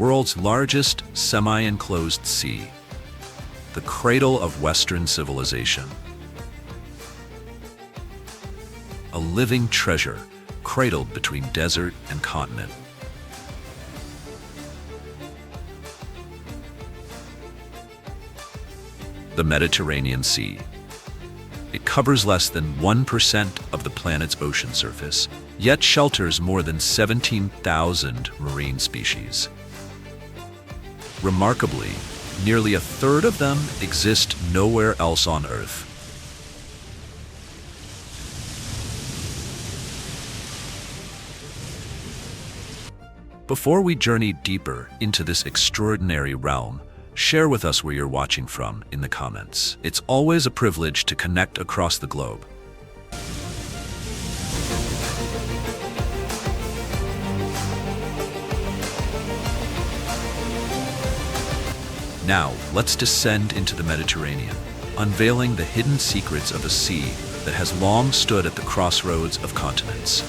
world's largest semi-enclosed sea, the cradle of Western civilization. A living treasure, cradled between desert and continent. The Mediterranean Sea. It covers less than 1% of the planet's ocean surface, yet shelters more than 17,000 marine species. Remarkably, nearly a third of them exist nowhere else on Earth. Before we journey deeper into this extraordinary realm, share with us where you're watching from in the comments. It's always a privilege to connect across the globe. Now, let's descend into the Mediterranean, unveiling the hidden secrets of a sea that has long stood at the crossroads of continents.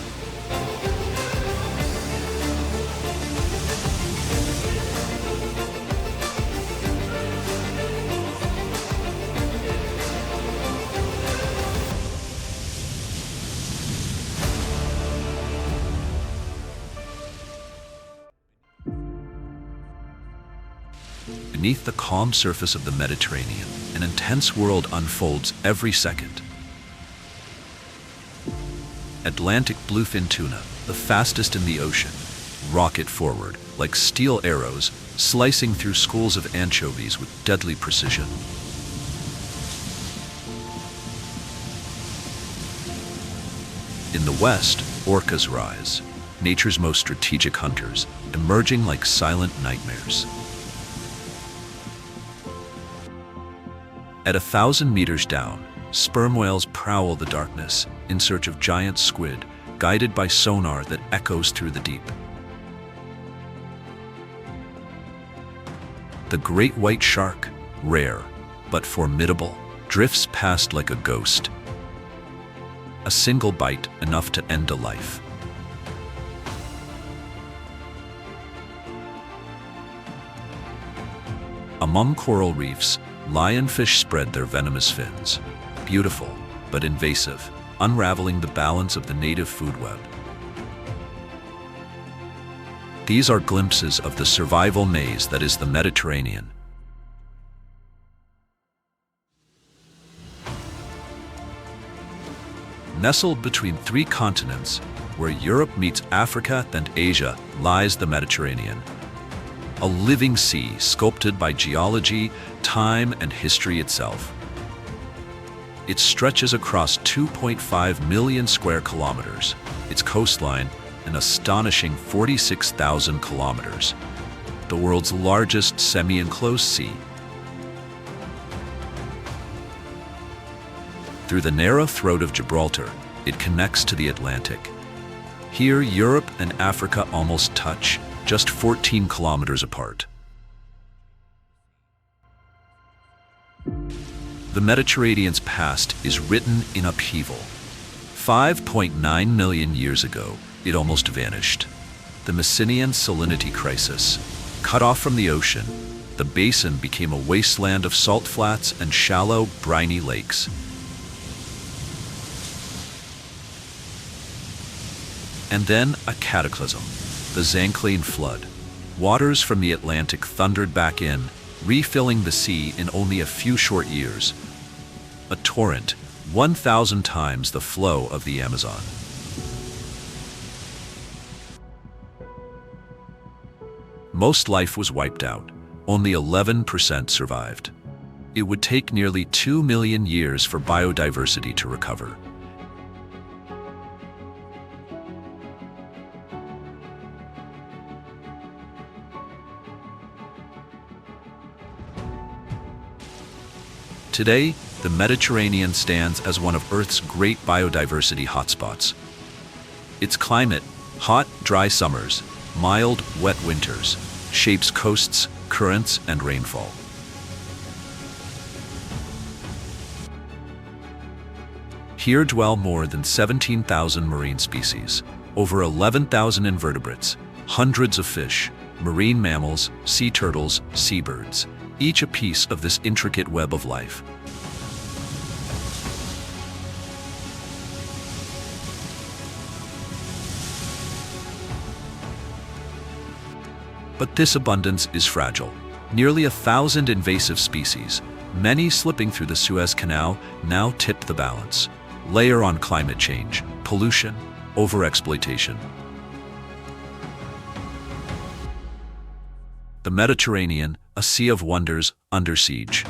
Beneath the calm surface of the Mediterranean, an intense world unfolds every second. Atlantic bluefin tuna, the fastest in the ocean, rocket forward like steel arrows, slicing through schools of anchovies with deadly precision. In the west, orcas rise, nature's most strategic hunters, emerging like silent nightmares. At 1,000 meters down, sperm whales prowl the darkness in search of giant squid, guided by sonar that echoes through the deep. The great white shark, rare but formidable, drifts past like a ghost. A single bite enough to end a life. Among coral reefs, lionfish spread their venomous fins, beautiful but invasive, unraveling the balance of the native food web. These are glimpses of the survival maze that is the Mediterranean. Nestled between three continents, where Europe meets Africa and Asia, lies the Mediterranean. A living sea sculpted by geology, time, and history itself. It stretches across 2.5 million square kilometers, its coastline an astonishing 46,000 kilometers, the world's largest semi-enclosed sea. Through the narrow throat of Gibraltar, it connects to the Atlantic. Here, Europe and Africa almost touch, just 14 kilometers apart. The Mediterranean's past is written in upheaval. 5.9 million years ago, it almost vanished. The Messinian salinity crisis. Cut off from the ocean, the basin became a wasteland of salt flats and shallow, briny lakes. And then a cataclysm, the Zanclean flood. Waters from the Atlantic thundered back in, refilling the sea in only a few short years. A torrent, 1,000 times the flow of the Amazon. Most life was wiped out. Only 11% survived. It would take nearly 2 million years for biodiversity to recover. Today, the Mediterranean stands as one of Earth's great biodiversity hotspots. Its climate, hot, dry summers, mild, wet winters, shapes coasts, currents, and rainfall. Here dwell more than 17,000 marine species, over 11,000 invertebrates, hundreds of fish, marine mammals, sea turtles, seabirds, each a piece of this intricate web of life. But this abundance is fragile. Nearly 1,000 invasive species, many slipping through the Suez Canal, now tip the balance. Layer on climate change, pollution, overexploitation. The Mediterranean, a sea of wonders, under siege.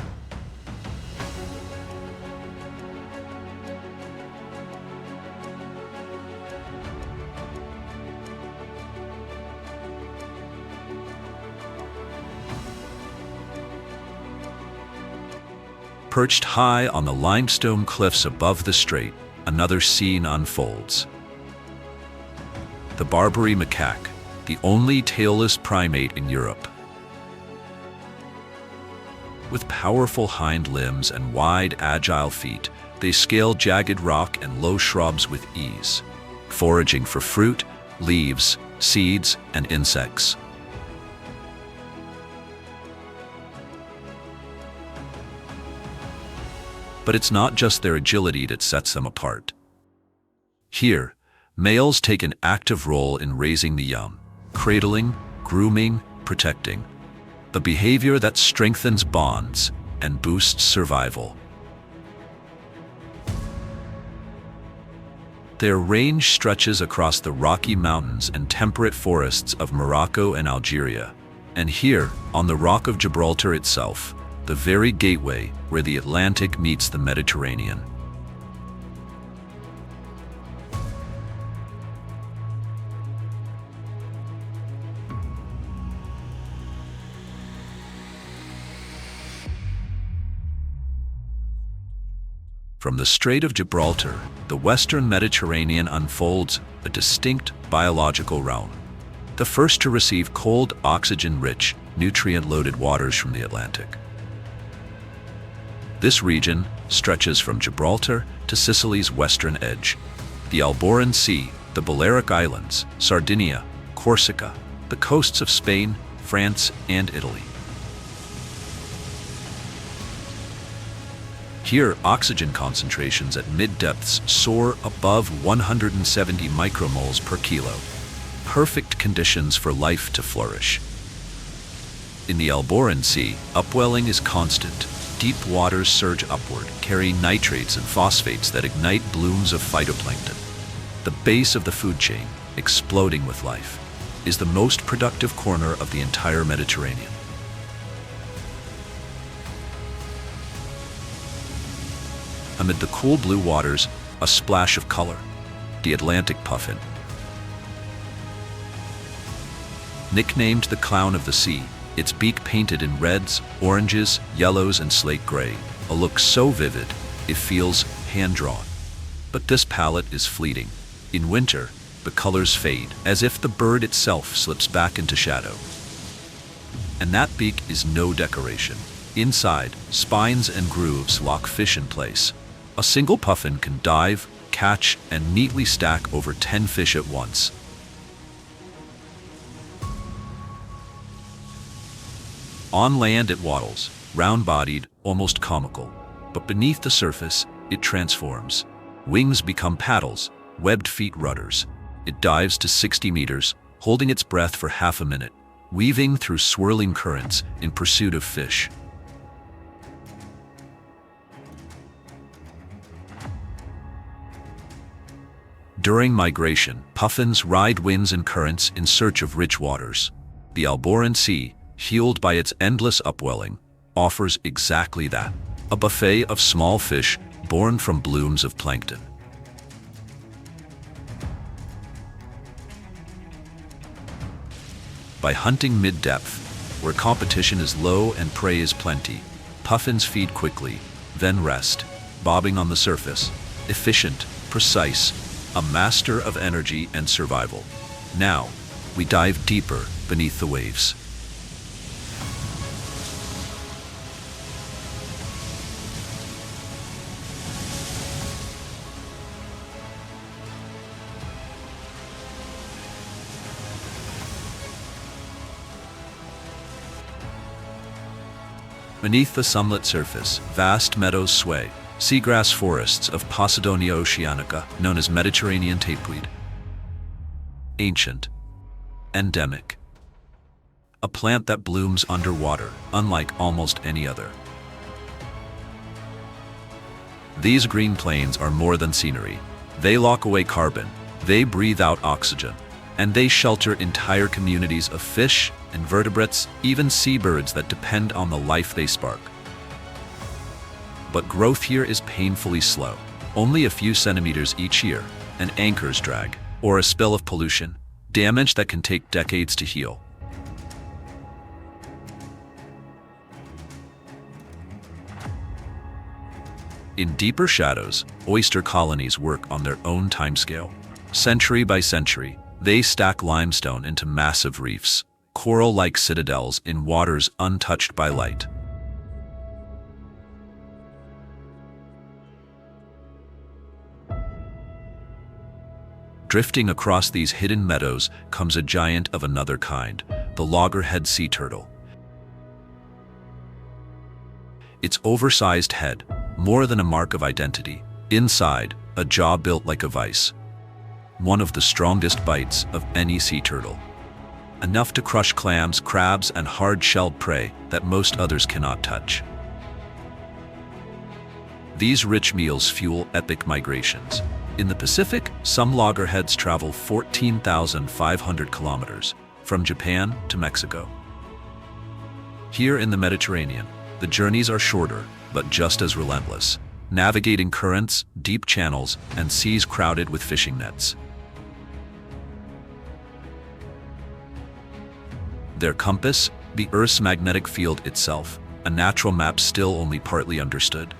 Perched high on the limestone cliffs above the strait, another scene unfolds. The Barbary macaque, the only tailless primate in Europe. With powerful hind limbs and wide, agile feet, they scale jagged rock and low shrubs with ease, foraging for fruit, leaves, seeds, and insects. But it's not just their agility that sets them apart. Here, males take an active role in raising the young, cradling, grooming, protecting. The behavior that strengthens bonds and boosts survival. Their range stretches across the Rocky Mountains and temperate forests of Morocco and Algeria, and here, on the Rock of Gibraltar itself, the very gateway where the Atlantic meets the Mediterranean. From the Strait of Gibraltar, the Western Mediterranean unfolds a distinct biological realm, the first to receive cold, oxygen-rich, nutrient-loaded waters from the Atlantic. This region stretches from Gibraltar to Sicily's western edge, the Alboran Sea, the Balearic Islands, Sardinia, Corsica, the coasts of Spain, France, and Italy. Here, oxygen concentrations at mid-depths soar above 170 micromoles per kilo, perfect conditions for life to flourish. In the Alboran Sea, upwelling is constant. Deep waters surge upward, carrying nitrates and phosphates that ignite blooms of phytoplankton. The base of the food chain, exploding with life, is the most productive corner of the entire Mediterranean. Amid the cool blue waters, a splash of color, the Atlantic puffin. Nicknamed the clown of the sea, its beak painted in reds, oranges, yellows, and slate gray, a look so vivid, it feels hand-drawn. But this palette is fleeting. In winter, the colors fade, as if the bird itself slips back into shadow. And that beak is no decoration. Inside, spines and grooves lock fish in place. A single puffin can dive, catch, and neatly stack over 10 fish at once. On land it waddles, round-bodied, almost comical. But beneath the surface, it transforms. Wings become paddles, webbed feet rudders. It dives to 60 meters, holding its breath for half a minute, weaving through swirling currents in pursuit of fish. During migration, puffins ride winds and currents in search of rich waters. The Alboran Sea, fueled by its endless upwelling, offers exactly that, a buffet of small fish born from blooms of plankton. By hunting mid-depth, where competition is low and prey is plenty, puffins feed quickly, then rest, bobbing on the surface, efficient, precise, a master of energy and survival. Now, we dive deeper beneath the waves. Beneath the sunlit surface, vast meadows sway, seagrass forests of Posidonia oceanica, known as Mediterranean tapeweed. Ancient. Endemic. A plant that blooms underwater, unlike almost any other. These green plains are more than scenery. They lock away carbon, they breathe out oxygen, and they shelter entire communities of fish, invertebrates, even seabirds that depend on the life they spark. But growth here is painfully slow, only a few centimeters each year, an anchor's drag, or a spill of pollution, damage that can take decades to heal. In deeper shadows, oyster colonies work on their own timescale. Century by century, they stack limestone into massive reefs, coral-like citadels in waters untouched by light. Drifting across these hidden meadows comes a giant of another kind, the loggerhead sea turtle. Its oversized head, more than a mark of identity, inside, a jaw built like a vice. One of the strongest bites of any sea turtle. Enough to crush clams, crabs, and hard-shelled prey that most others cannot touch. These rich meals fuel epic migrations. In the Pacific, some loggerheads travel 14,500 kilometers, from Japan to Mexico. Here in the Mediterranean, the journeys are shorter, but just as relentless, navigating currents, deep channels, and seas crowded with fishing nets. Their compass, the Earth's magnetic field itself, a natural map still only partly understood.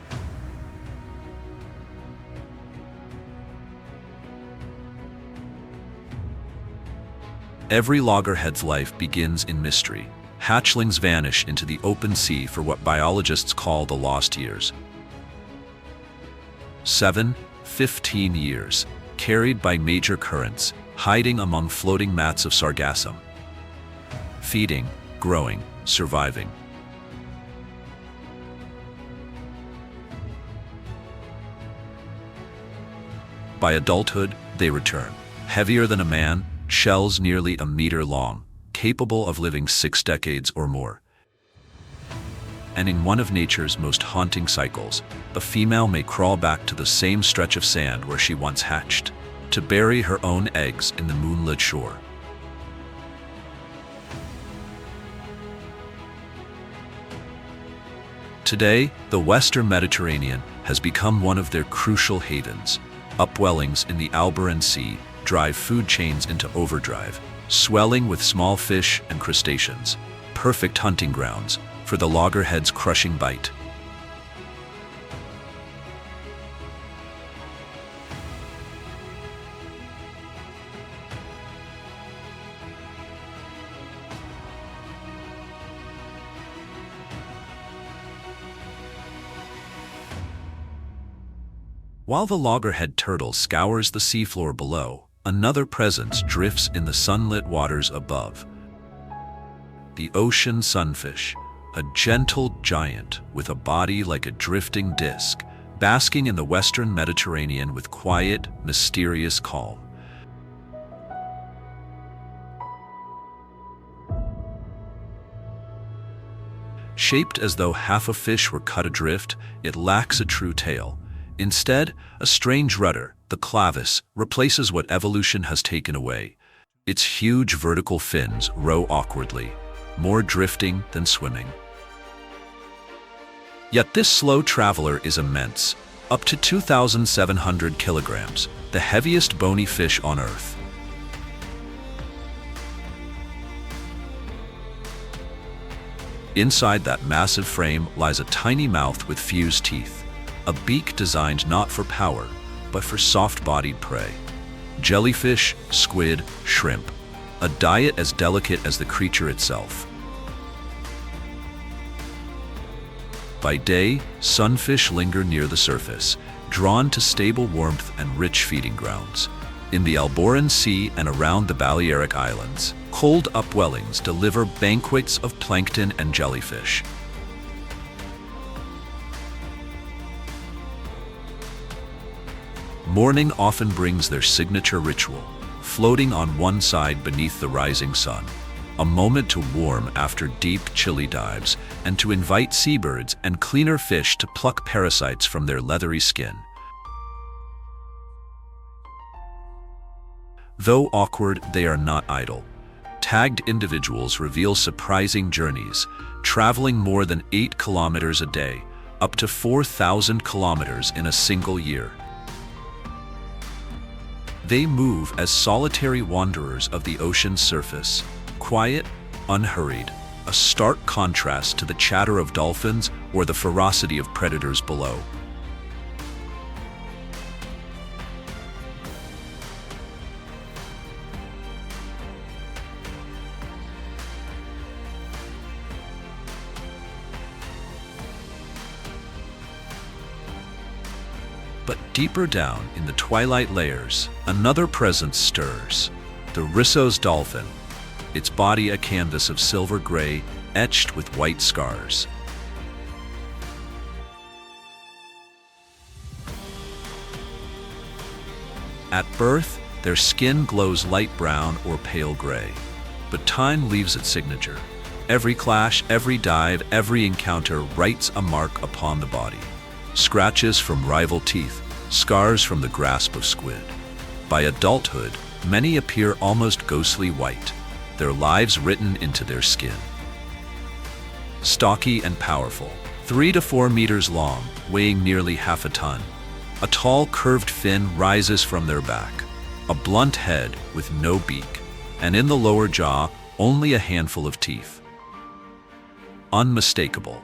Every loggerhead's life begins in mystery. Hatchlings vanish into the open sea for what biologists call the lost years. 15 years, carried by major currents, hiding among floating mats of sargassum. Feeding, growing, surviving. By adulthood, they return, heavier than a man, shells nearly a meter long, capable of living 6 decades or more. And in one of nature's most haunting cycles, a female may crawl back to the same stretch of sand where she once hatched, to bury her own eggs in the moonlit shore. Today, the Western Mediterranean has become one of their crucial havens. Upwellings in the Alboran Sea drive food chains into overdrive, swelling with small fish and crustaceans, perfect hunting grounds for the loggerhead's crushing bite. While the loggerhead turtle scours the seafloor below, another presence drifts in the sunlit waters above. The ocean sunfish, a gentle giant with a body like a drifting disc, basking in the Western Mediterranean with quiet, mysterious calm. Shaped as though half a fish were cut adrift, it lacks a true tail. Instead, a strange rudder, the clavis, replaces what evolution has taken away. Its huge vertical fins row awkwardly, more drifting than swimming. Yet this slow traveler is immense, up to 2,700 kilograms, the heaviest bony fish on Earth. Inside that massive frame lies a tiny mouth with fused teeth. A beak designed not for power, but for soft-bodied prey. Jellyfish, squid, shrimp. A diet as delicate as the creature itself. By day, sunfish linger near the surface, drawn to stable warmth and rich feeding grounds. In the Alboran Sea and around the Balearic Islands, cold upwellings deliver banquets of plankton and jellyfish. Morning often brings their signature ritual, floating on one side beneath the rising sun, a moment to warm after deep, chilly dives and to invite seabirds and cleaner fish to pluck parasites from their leathery skin. Though awkward, they are not idle. Tagged individuals reveal surprising journeys, traveling more than 8 kilometers a day, up to 4,000 kilometers in a single year. They move as solitary wanderers of the ocean's surface, quiet, unhurried, a stark contrast to the chatter of dolphins or the ferocity of predators below. But deeper down in the twilight layers, another presence stirs, the Risso's dolphin, its body a canvas of silver gray etched with white scars. At birth, their skin glows light brown or pale gray, but time leaves its signature. Every clash, every dive, every encounter writes a mark upon the body. Scratches from rival teeth, scars from the grasp of squid. By adulthood, many appear almost ghostly white, their lives written into their skin. Stocky and powerful, 3 to 4 meters long, weighing nearly half a ton. A tall curved fin rises from their back, a blunt head with no beak, and in the lower jaw, only a handful of teeth. Unmistakable.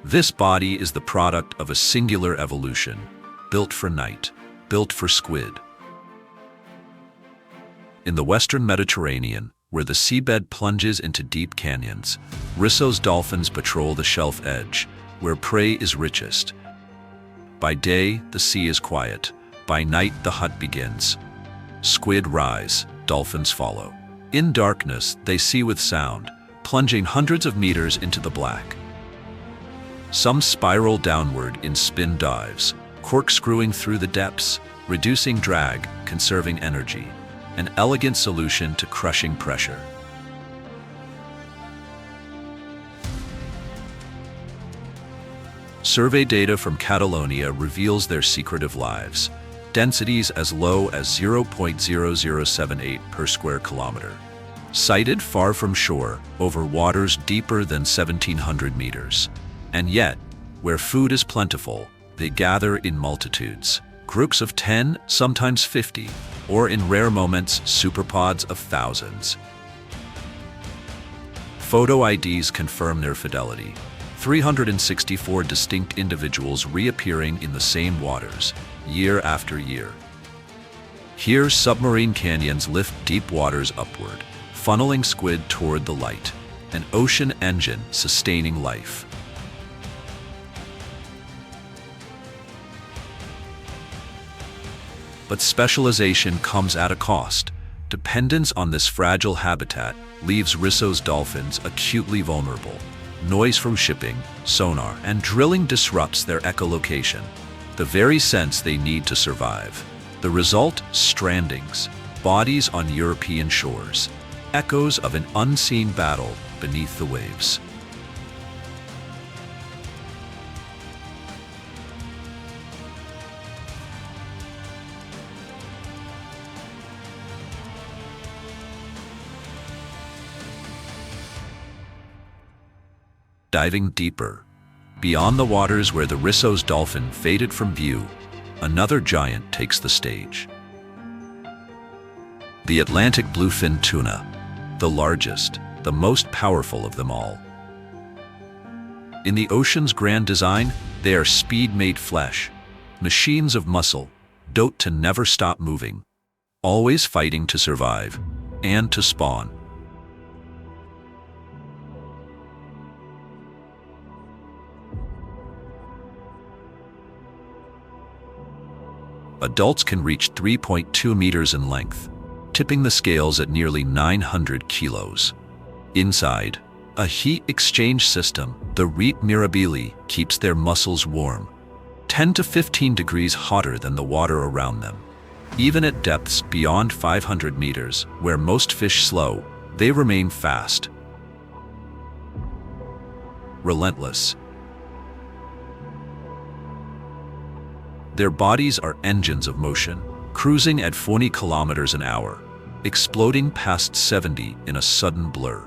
This body is the product of a singular evolution, built for night, built for squid. In the western Mediterranean, where the seabed plunges into deep canyons, Risso's dolphins patrol the shelf edge, where prey is richest. By day, the sea is quiet. By night, the hunt begins. Squid rise, dolphins follow. In darkness, they see with sound, plunging hundreds of meters into the black. Some spiral downward in spin dives, corkscrewing through the depths, reducing drag, conserving energy, an elegant solution to crushing pressure. Survey data from Catalonia reveals their secretive lives, densities as low as 0.0078 per square kilometer. Sighted far from shore, over waters deeper than 1,700 meters. And yet, where food is plentiful, they gather in multitudes. Groups of 10, sometimes 50, or in rare moments, superpods of thousands. Photo IDs confirm their fidelity. 364 distinct individuals reappearing in the same waters, year after year. Here, submarine canyons lift deep waters upward, funneling squid toward the light, an ocean engine sustaining life. But specialization comes at a cost. Dependence on this fragile habitat leaves Risso's dolphins acutely vulnerable. Noise from shipping, sonar, and drilling disrupts their echolocation, the very sense they need to survive. The result? Strandings, bodies on European shores, echoes of an unseen battle beneath the waves. Diving deeper, beyond the waters where the Risso's dolphin faded from view, another giant takes the stage. The Atlantic bluefin tuna, the largest, the most powerful of them all. In the ocean's grand design, they are speed-made flesh, machines of muscle, built to never stop moving, always fighting to survive and to spawn. Adults can reach 3.2 meters in length, tipping the scales at nearly 900 kilos. Inside, A heat exchange system, the Remarkably, keeps their muscles warm, 10 to 15 degrees hotter than the water around them. Even at depths beyond 500 meters, where most fish slow, they remain fast. Relentless. Their bodies are engines of motion, cruising at 40 kilometers an hour, exploding past 70 in a sudden blur.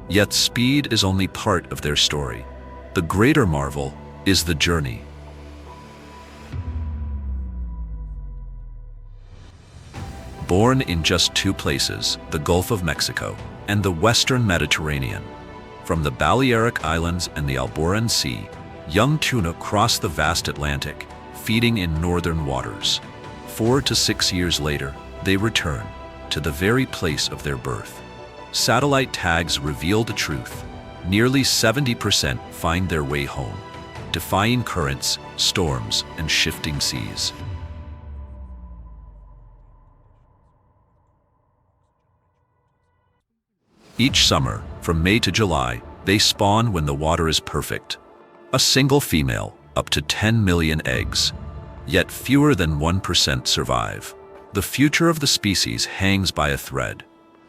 Yet speed is only part of their story. The greater marvel is the journey. Born in just two places, the Gulf of Mexico and the Western Mediterranean, from the Balearic Islands and the Alboran Sea, young tuna cross the vast Atlantic, feeding in northern waters. 4 to 6 years later, they return to the very place of their birth. Satellite tags reveal the truth. Nearly 70% find their way home, defying currents, storms, and shifting seas. Each summer, from May to July, they spawn when the water is perfect. A single female, up to 10 million eggs. Yet fewer than 1% survive. The future of the species hangs by a thread.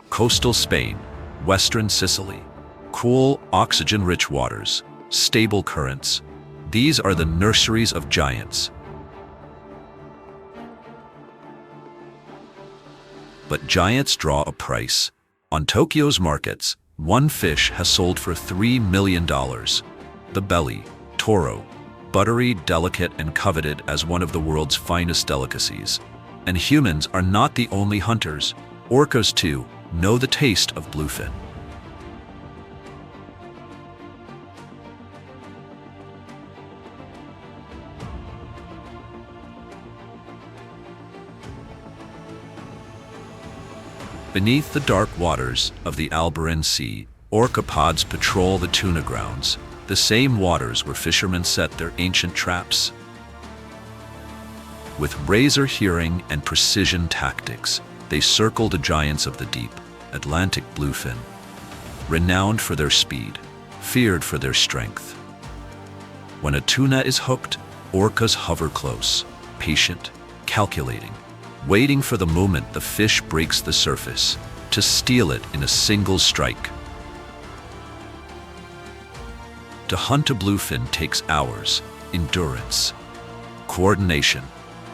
Coastal Spain, western Sicily, cool, oxygen-rich waters, stable currents. These are the nurseries of giants. But giants draw a price. On Tokyo's markets, one fish has sold for $3 million. The belly, toro, buttery, delicate, and coveted as one of the world's finest delicacies. And humans are not the only hunters. Orcas, too, know the taste of bluefin. Beneath the dark waters of the Alboran Sea, orca pods patrol the tuna grounds, the same waters where fishermen set their ancient traps. With razor hearing and precision tactics, they circle the giants of the deep, Atlantic bluefin, renowned for their speed, feared for their strength. When a tuna is hooked, orcas hover close, patient, calculating, waiting for the moment the fish breaks the surface to steal it in a single strike. To hunt a bluefin takes hours, endurance, coordination.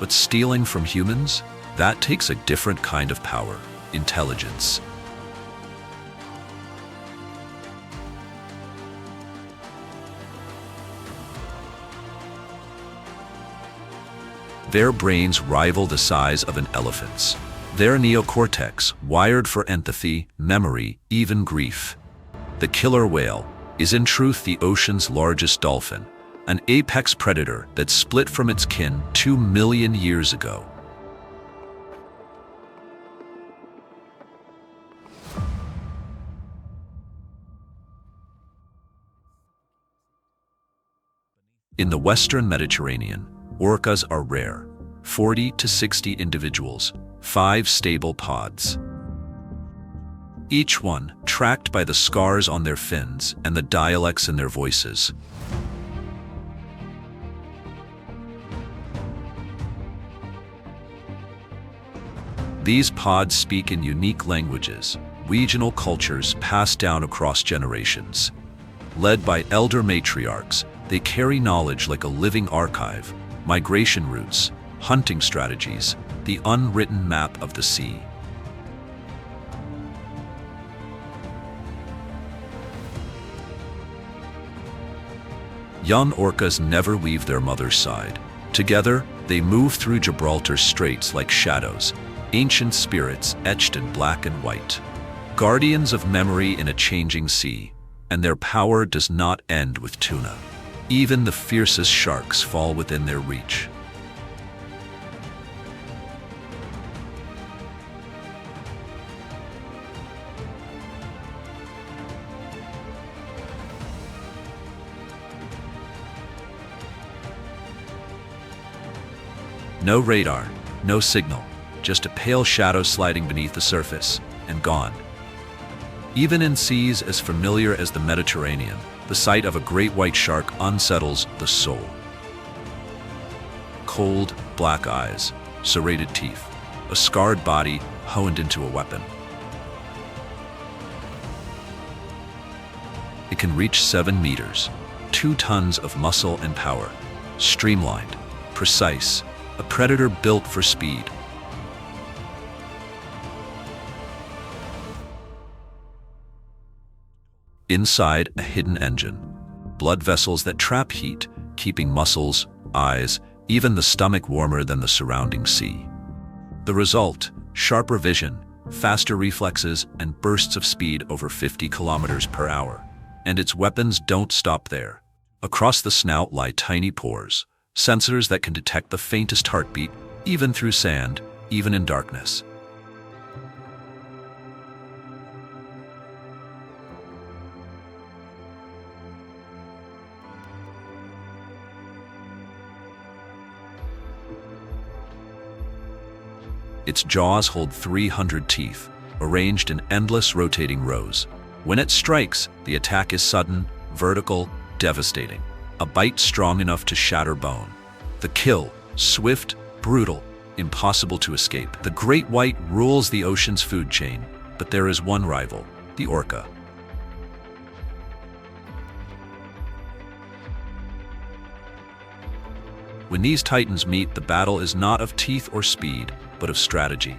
But stealing from humans, that takes a different kind of power, intelligence. Their brains rival the size of an elephant's. Their neocortex, wired for empathy, memory, even grief. The killer whale is in truth the ocean's largest dolphin, an apex predator that split from its kin 2 million years ago. In the Western Mediterranean, orcas are rare, 40 to 60 individuals, 5 stable pods. Each one tracked by the scars on their fins and the dialects in their voices. These pods speak in unique languages, regional cultures passed down across generations. Led by elder matriarchs, they carry knowledge like a living archive, migration routes, hunting strategies, the unwritten map of the sea. Young orcas never leave their mother's side. Together, they move through Gibraltar Straits like shadows, ancient spirits etched in black and white, guardians of memory in a changing sea, and their power does not end with tuna. Even the fiercest sharks fall within their reach. No radar, no signal. Just a pale shadow sliding beneath the surface, and gone. Even in seas as familiar as the Mediterranean, the sight of a great white shark unsettles the soul. Cold, black eyes, serrated teeth, a scarred body honed into a weapon. It can reach 7 meters, 2 tons of muscle and power, streamlined, precise, a predator built for speed. Inside, a hidden engine, blood vessels that trap heat, keeping muscles, eyes, even the stomach warmer than the surrounding sea. The result, sharper vision, faster reflexes, and bursts of speed over 50 kilometers per hour. And its weapons don't stop there. Across the snout lie tiny pores, sensors that can detect the faintest heartbeat, even through sand, even in darkness. Its jaws hold 300 teeth, arranged in endless rotating rows. When it strikes, the attack is sudden, vertical, devastating. A bite strong enough to shatter bone. The kill, swift, brutal, impossible to escape. The great white rules the ocean's food chain, but there is one rival, the orca. When these titans meet, the battle is not of teeth or speed, but of strategy.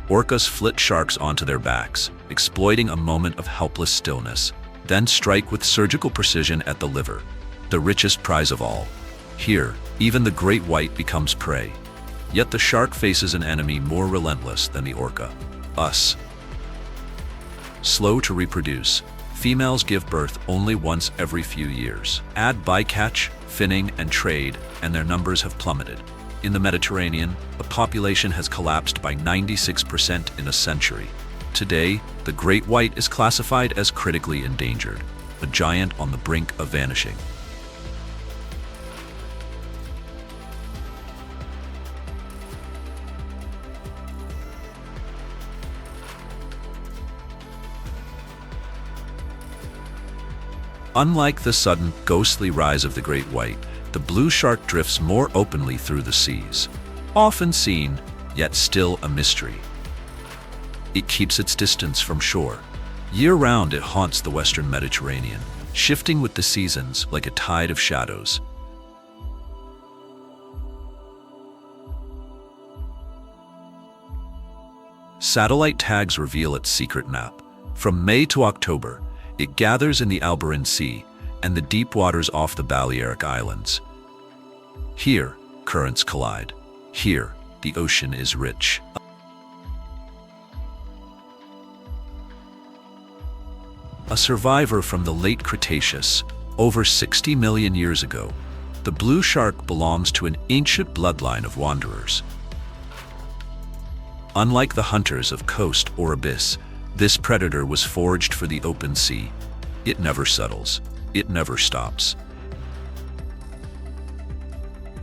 Orcas flit sharks onto their backs, exploiting a moment of helpless stillness, then strike with surgical precision at the liver, the richest prize of all. Here, even the great white becomes prey. Yet the shark faces an enemy more relentless than the orca: us. Slow to reproduce, females give birth only once every few years. Add bycatch, finning, and trade, and their numbers have plummeted. In the Mediterranean, the population has collapsed by 96% in a century. Today, the great white is classified as critically endangered, a giant on the brink of vanishing. Unlike the sudden, ghostly rise of the great white, the blue shark drifts more openly through the seas. Often seen, yet still a mystery. It keeps its distance from shore. Year-round it haunts the western Mediterranean, shifting with the seasons like a tide of shadows. Satellite tags reveal its secret map. From May to October, it gathers in the Alboran Sea and the deep waters off the Balearic Islands. Here, currents collide. Here, the ocean is rich. A survivor from the late Cretaceous, over 60 million years ago, the blue shark belongs to an ancient bloodline of wanderers. Unlike the hunters of coast or abyss, this predator was forged for the open sea. It never settles. It never stops.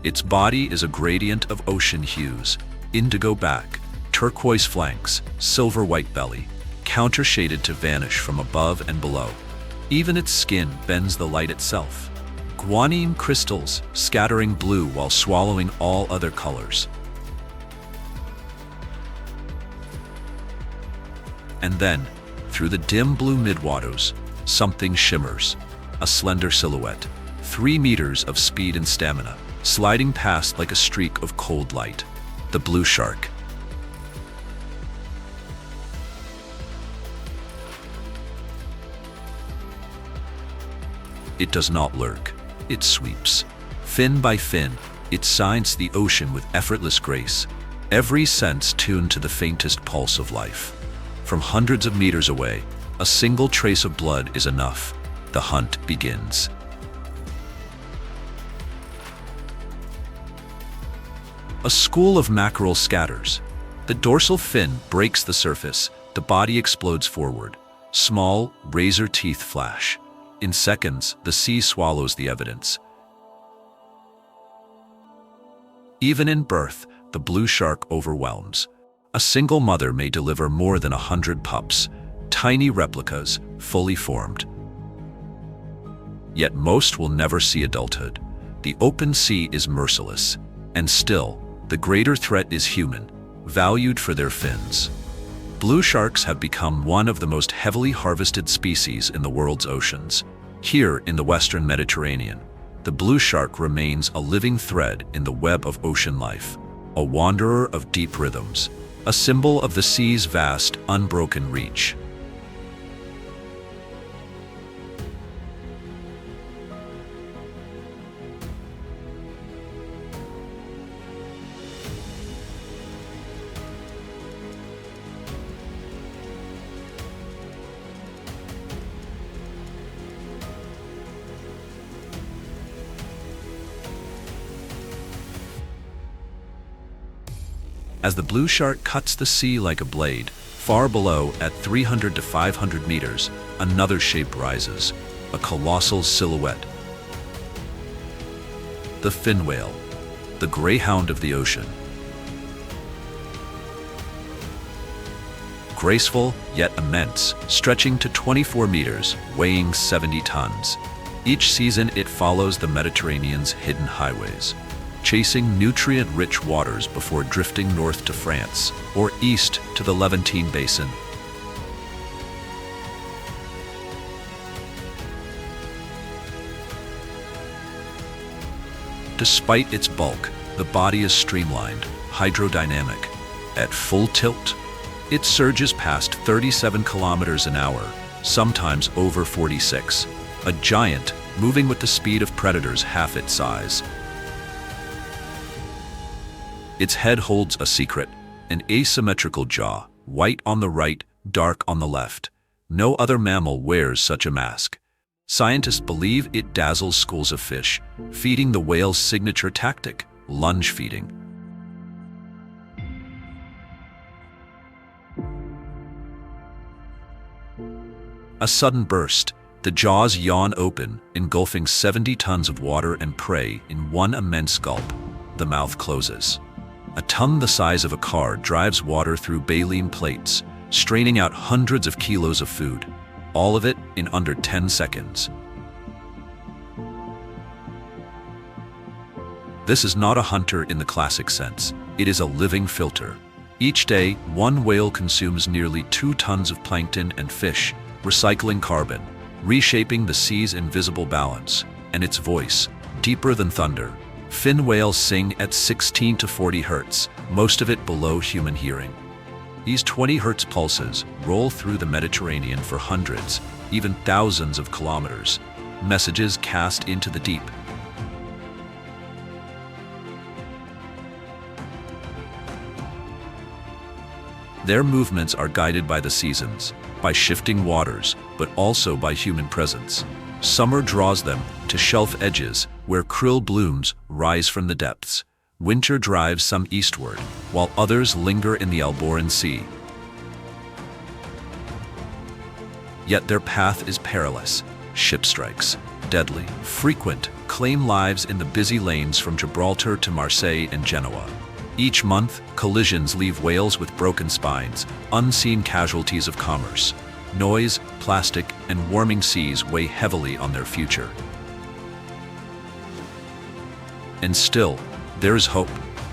Its body is a gradient of ocean hues: indigo back, turquoise flanks, silver white belly, counter-shaded to vanish from above and below. Even its skin bends the light itself. Guanine crystals scattering blue while swallowing all other colors. And then, through the dim blue midwaters, something shimmers. A slender silhouette, 3 meters of speed and stamina, sliding past like a streak of cold light. The blue shark. It does not lurk. It sweeps. Fin by fin, it signs the ocean with effortless grace, every sense tuned to the faintest pulse of life. From hundreds of meters away, a single trace of blood is enough. The hunt begins. A school of mackerel scatters. The dorsal fin breaks the surface. The body explodes forward. Small, razor teeth flash. In seconds, the sea swallows the evidence. Even in birth, the blue shark overwhelms. A single mother may deliver more than 100 pups. tiny replicas, fully formed. Yet most will never see adulthood. The open sea is merciless, and still, the greater threat is human, valued for their fins. Blue sharks have become one of the most heavily harvested species in the world's oceans. Here in the Western Mediterranean, the blue shark remains a living thread in the web of ocean life, a wanderer of deep rhythms, a symbol of the sea's vast, unbroken reach. As the blue shark cuts the sea like a blade, far below at 300 to 500 meters, another shape rises, a colossal silhouette. The fin whale, the greyhound of the ocean. Graceful, yet immense, stretching to 24 meters, weighing 70 tons. Each season it follows the Mediterranean's hidden highways, chasing nutrient-rich waters before drifting north to France or east to the Levantine Basin. Despite its bulk, the body is streamlined, hydrodynamic. At full tilt, it surges past 37 kilometers an hour, sometimes over 46. A giant, moving with the speed of predators half its size. Its head holds a secret, an asymmetrical jaw, white on the right, dark on the left. No other mammal wears such a mask. Scientists believe it dazzles schools of fish, feeding the whale's signature tactic, lunge feeding. A sudden burst, the jaws yawn open, engulfing 70 tons of water and prey in one immense gulp. The mouth closes. A ton the size of a car drives water through baleen plates, straining out hundreds of kilos of food, all of it in under 10 seconds. This is not a hunter in the classic sense. It is a living filter. Each day, one whale consumes nearly 2 tons of plankton and fish, recycling carbon, reshaping the sea's invisible balance. And its voice, deeper than thunder. Fin whales sing at 16 to 40 hertz, most of it below human hearing. These 20 hertz pulses roll through the Mediterranean for hundreds, even thousands of kilometers, messages cast into the deep. Their movements are guided by the seasons, by shifting waters, but also by human presence. Summer draws them to shelf edges where krill blooms rise from the depths. Winter drives some eastward, while others linger in the Alboran Sea. Yet their path is perilous. Ship strikes, deadly, frequent, claim lives in the busy lanes from Gibraltar to Marseille and Genoa. Each month, collisions leave whales with broken spines, unseen casualties of commerce. Noise, plastic, and warming seas weigh heavily on their future. And still, there is hope.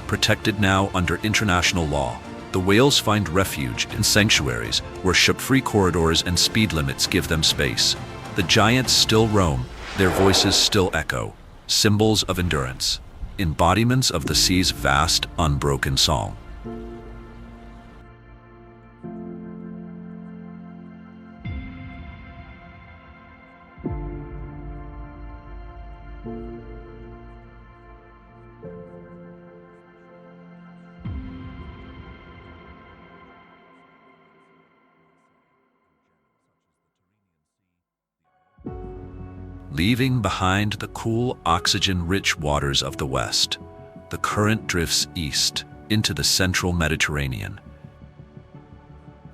Protected now under international law, the whales find refuge in sanctuaries where ship-free corridors and speed limits give them space. The giants still roam, their voices still echo, symbols of endurance, embodiments of the sea's vast, unbroken song. Leaving behind the cool, oxygen-rich waters of the West, the current drifts east into the central Mediterranean.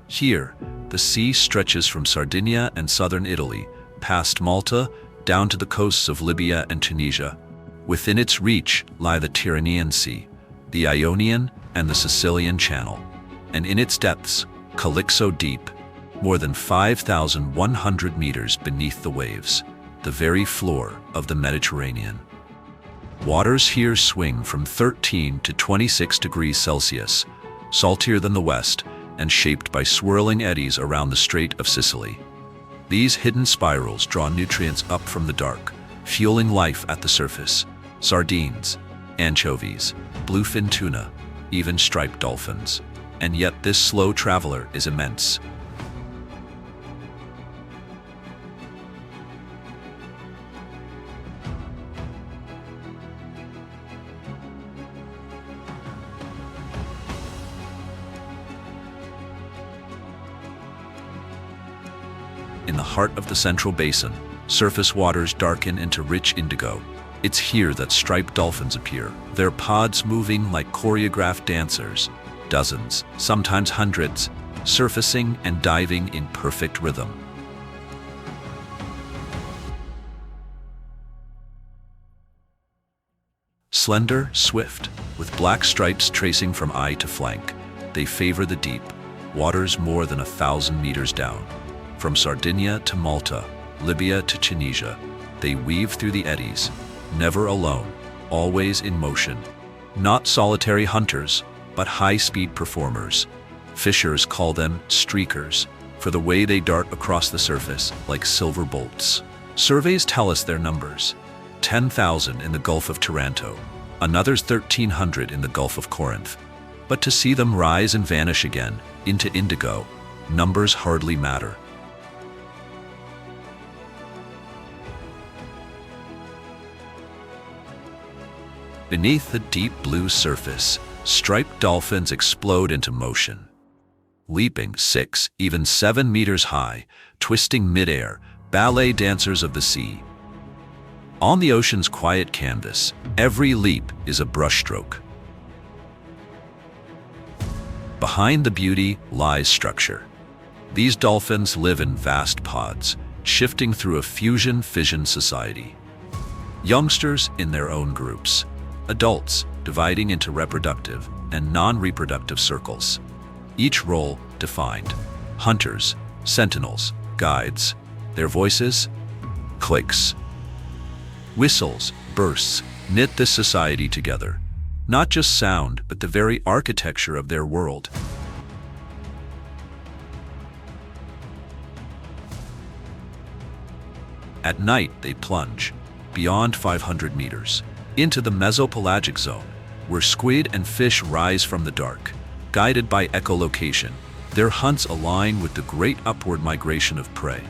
Here, the sea stretches from Sardinia and southern Italy, past Malta, down to the coasts of Libya and Tunisia. Within its reach lie the Tyrrhenian Sea, the Ionian and the Sicilian Channel, and in its depths, Calixo Deep, more than 5,100 meters beneath the waves, the very floor of the Mediterranean. Waters here swing from 13 to 26 degrees Celsius, saltier than the west and shaped by swirling eddies around the Strait of Sicily. These hidden spirals draw nutrients up from the dark, fueling life at the surface: sardines, anchovies, bluefin tuna, even striped dolphins. And yet this slow traveler is immense. In the heart of the Central Basin, surface waters darken into rich indigo. It's here that striped dolphins appear, their pods moving like choreographed dancers, dozens, sometimes hundreds, surfacing and diving in perfect rhythm. Slender, swift, with black stripes tracing from eye to flank, they favor the deep, waters more than 1,000 meters down. From Sardinia to Malta, Libya to Tunisia, they weave through the eddies, never alone, always in motion. Not solitary hunters, but high-speed performers. Fishers call them streakers, for the way they dart across the surface like silver bolts. Surveys tell us their numbers: 10,000 in the Gulf of Taranto, another 1,300 in the Gulf of Corinth. But to see them rise and vanish again, into indigo, numbers hardly matter. Beneath the deep blue surface, striped dolphins explode into motion. Leaping 6, even 7 meters high, twisting midair, ballet dancers of the sea. On the ocean's quiet canvas, every leap is a brushstroke. Behind the beauty lies structure. These dolphins live in vast pods, shifting through a fusion-fission society. Youngsters in their own groups, adults dividing into reproductive and non-reproductive circles. Each role defined: hunters, sentinels, guides. Their voices? Clicks. Whistles, bursts, knit this society together. Not just sound, but the very architecture of their world. At night, they plunge, beyond 500 meters, into the mesopelagic zone, where squid and fish rise from the dark. Guided by echolocation, their hunts align with the great upward migration of prey.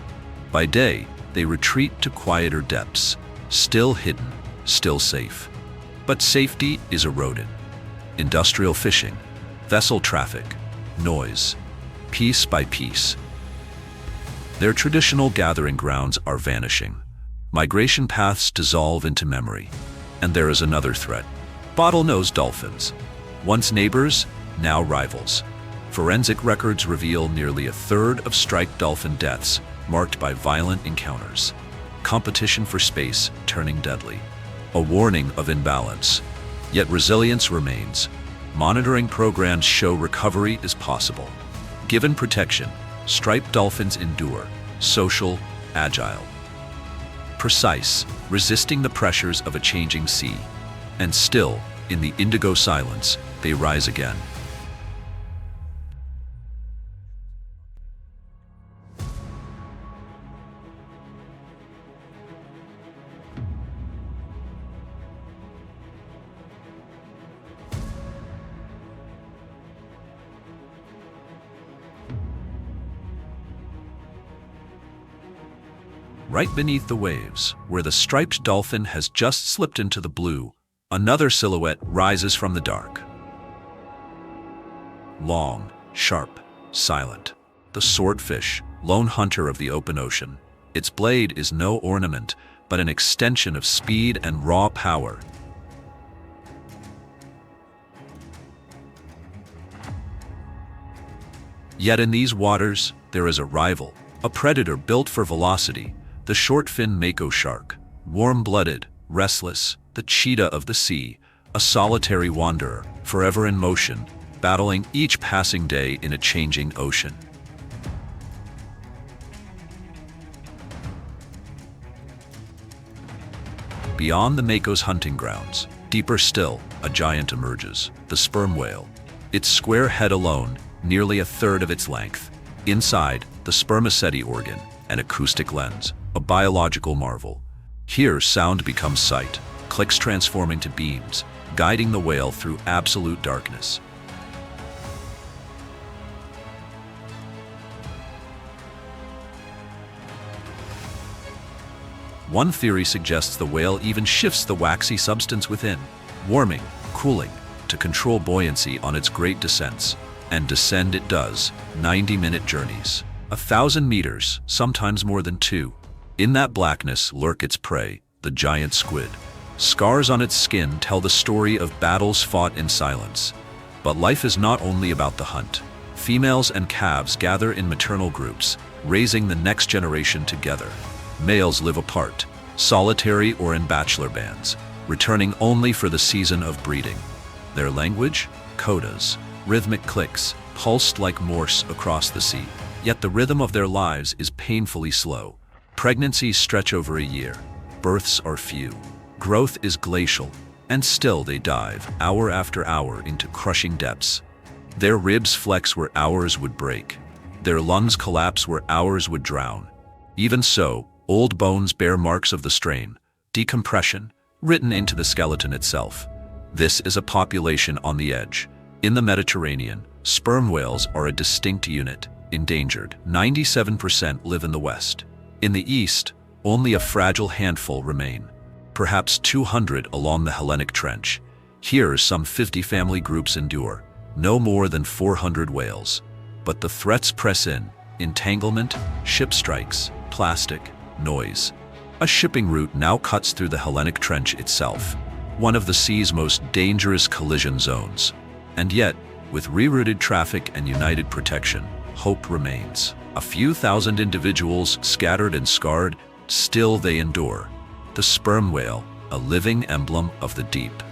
By day, they retreat to quieter depths, still hidden, still safe. But safety is eroded. Industrial fishing, vessel traffic, noise, piece by piece. Their traditional gathering grounds are vanishing. Migration paths dissolve into memory. And there is another threat: bottlenose dolphins. Once neighbors, now rivals. Forensic records reveal nearly a third of striped dolphin deaths marked by violent encounters. Competition for space turning deadly. A warning of imbalance. Yet resilience remains. Monitoring programs show recovery is possible. Given protection, striped dolphins endure, social, agile. Precise, resisting the pressures of a changing sea. And still, in the indigo silence, they rise again. Right beneath the waves, where the striped dolphin has just slipped into the blue, another silhouette rises from the dark. Long, sharp, silent. The swordfish, lone hunter of the open ocean. Its blade is no ornament, but an extension of speed and raw power. Yet in these waters, there is a rival, a predator built for velocity. The short-fin mako shark, warm-blooded, restless, the cheetah of the sea, a solitary wanderer, forever in motion, battling each passing day in a changing ocean. Beyond the Mako's hunting grounds, deeper still, a giant emerges, the sperm whale. Its square head alone, nearly a third of its length. Inside, the spermaceti organ, an acoustic lens, a biological marvel. Here, sound becomes sight, clicks transform into beams, guiding the whale through absolute darkness. One theory suggests the whale even shifts the waxy substance within, warming, cooling, to control buoyancy on its great descents. And descend it does, 90-minute journeys. 1,000 meters, sometimes more than 2. In that blackness lurk its prey, the giant squid. Scars on its skin tell the story of battles fought in silence. But life is not only about the hunt. Females and calves gather in maternal groups, raising the next generation together. Males live apart, solitary or in bachelor bands, returning only for the season of breeding. Their language? Codas, rhythmic clicks, pulsed like Morse across the sea. Yet the rhythm of their lives is painfully slow. Pregnancies stretch over a year. Births are few. Growth is glacial, and still they dive, hour after hour, into crushing depths. Their ribs flex where ours would break. Their lungs collapse where ours would drown. Even so, old bones bear marks of the strain, decompression, written into the skeleton itself. This is a population on the edge. In the Mediterranean, sperm whales are a distinct unit, endangered. 97% live in the west. In the east, only a fragile handful remain, perhaps 200 along the Hellenic Trench. Here, some 50 family groups endure, no more than 400 whales. But the threats press in: entanglement, ship strikes, plastic, noise. A shipping route now cuts through the Hellenic Trench itself, one of the sea's most dangerous collision zones. And yet, with rerouted traffic and united protection, hope remains. A few thousand individuals scattered and scarred, still they endure. The sperm whale, a living emblem of the deep.